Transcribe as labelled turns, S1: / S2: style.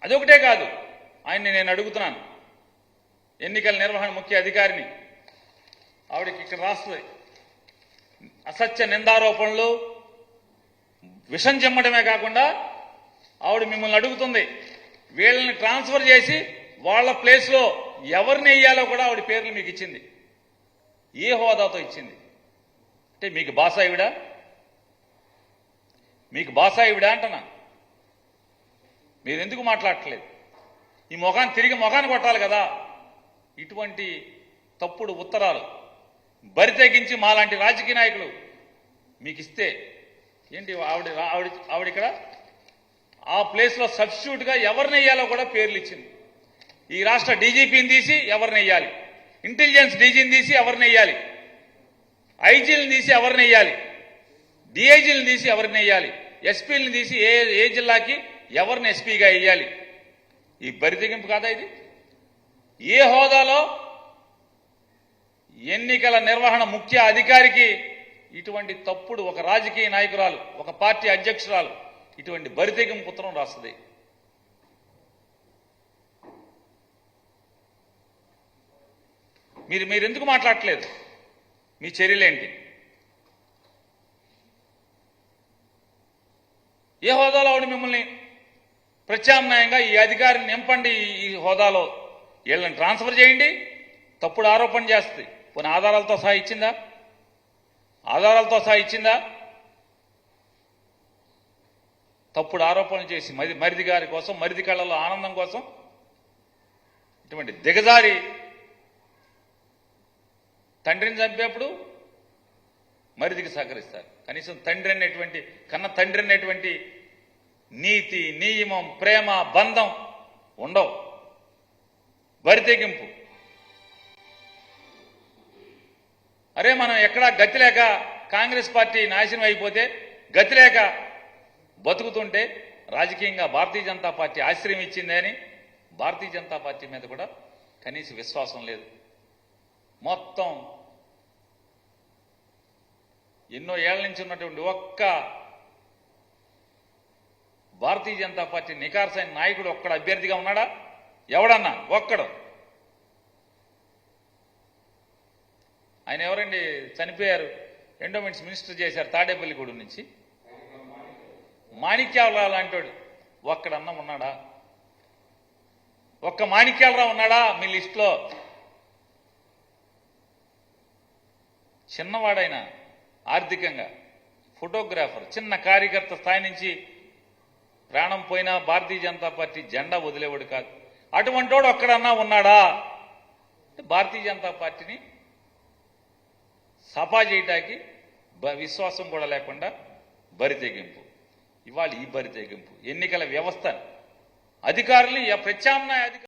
S1: అదొకటే కాదు, ఆయన్ని నేను అడుగుతున్నాను, ఎన్నికల నిర్వహణ ముఖ్య అధికారిని, ఆవిడకి ఇక్కడ రాస్తుంది, అసత్య నిందారోపణలు విషం చెమ్మడమే కాకుండా ఆవిడ మిమ్మల్ని అడుగుతుంది, వీళ్ళని ట్రాన్స్ఫర్ చేసి వాళ్ళ ప్లేస్లో ఎవరిని వేయాలో కూడా ఆవిడ పేర్లు మీకు ఇచ్చింది. ఏ హోదాతో ఇచ్చింది? అంటే మీకు బాసా ఈవిడా? మీకు బాసా ఈవిడా అంటున్నా. మీరు ఎందుకు మాట్లాడట్లేదు? ఈ ముఖాన్ని తిరిగి ముఖాన్ని కొట్టాలి కదా. ఇటువంటి తప్పుడు ఉత్తరాలు బరితెగించి మాలాంటి రాజకీయ నాయకులు మీకు ఇస్తే ఏంటి? ఆవిడ ఇక్కడ ఆ ప్లేస్లో సబ్స్టిట్యూట్గా ఎవరిని వేయాలో కూడా పేర్లు ఇచ్చింది. ఈ రాష్ట్ర డీజీపీని తీసి ఎవరిని వేయాలి, ఇంటెలిజెన్స్ డీజీని తీసి ఎవరిని వేయాలి, ఐజీలను తీసి ఎవరిని వేయాలి, డిఐజీలను తీసి ఎవరిని వేయాలి, ఎస్పీలను తీసి ఏ జిల్లాకి ఎవరిని ఎస్పీగా వేయాలి. ఈ బరితెగింపు కాదా ఇది? ఏ హోదాలో ఎన్నికల నిర్వహణ ముఖ్య అధికారికి ఇటువంటి తప్పుడు, ఒక రాజకీయ నాయకురాలు, ఒక పార్టీ అధ్యక్షురాలు ఇటువంటి బరితెగింపు ఉత్తరం రాస్తుంది? మీరు ఎందుకు మాట్లాడట్లేదు? మీ చర్యలేంటి? ఏ హోదాలో ఆవిడ మిమ్మల్ని ప్రత్యామ్నాయంగా ఈ అధికారిని నింపండి, ఈ హోదాలో వీళ్ళని ట్రాన్స్ఫర్ చేయండి, తప్పుడు ఆరోపణ చేస్తుంది. కొన్ని ఆధారాలతో సహా ఇచ్చిందా? ఆధారాలతో సహా ఇచ్చిందా? తప్పుడు ఆరోపణలు చేసి మరిది గారి కోసం, మరిది కళ్ళలో ఆనందం కోసం ఇటువంటి దిగజారి తండ్రిని చంపేప్పుడు మరిదికి సహకరిస్తారు. కనీసం తండ్రి అనేటువంటి, కన్న తండ్రి అనేటువంటి నీతి, నియమం, ప్రేమ, బంధం ఉండవు. బరితెగింపు. అరే మనం ఎక్కడా గతి లేక కాంగ్రెస్ పార్టీ నాశనం అయిపోతే, గతి లేక బతుకుతుంటే రాజకీయంగా భారతీయ జనతా పార్టీ ఆశ్రయం ఇచ్చిందే అని భారతీయ జనతా పార్టీ మీద కూడా కనీస విశ్వాసం లేదు. మొత్తం ఎన్నో ఏళ్ల నుంచి ఉన్నటువంటి ఒక్క భారతీయ జనతా పార్టీ నికార్సైన నాయకుడు ఒక్కడ అభ్యర్థిగా ఉన్నాడా? ఎవడన్నా ఒక్కడు? ఆయన ఎవరండి? చనిపోయారు, ఎండోమెంట్స్ మినిస్టర్ చేశారు తాడేపల్లిగూడెం నుంచి. మాణిక్యాలరావు లాంటి ఒక్కడన్నా ఉన్నాడా? ఒక్క మాణిక్యాలరావు ఉన్నాడా మీ లిస్టులో? చిన్నవాడైనా ఆర్థికంగా, ఫోటోగ్రాఫర్, చిన్న కార్యకర్త స్థాయి నుంచి ప్రాణం పోయినా భారతీయ జనతా పార్టీ జెండా వదిలేవాడు కాదు. అటువంటి వాడు ఒక్కడన్నా ఉన్నాడా? భారతీయ జనతా పార్టీని సఫా చేయటానికి విశ్వాసం కూడా లేకుండా బరితెగింపు. ఇవాళ ఈ బరితెగింపు ఎన్నికల వ్యవస్థ అధికారులు ప్రత్యామ్నాయ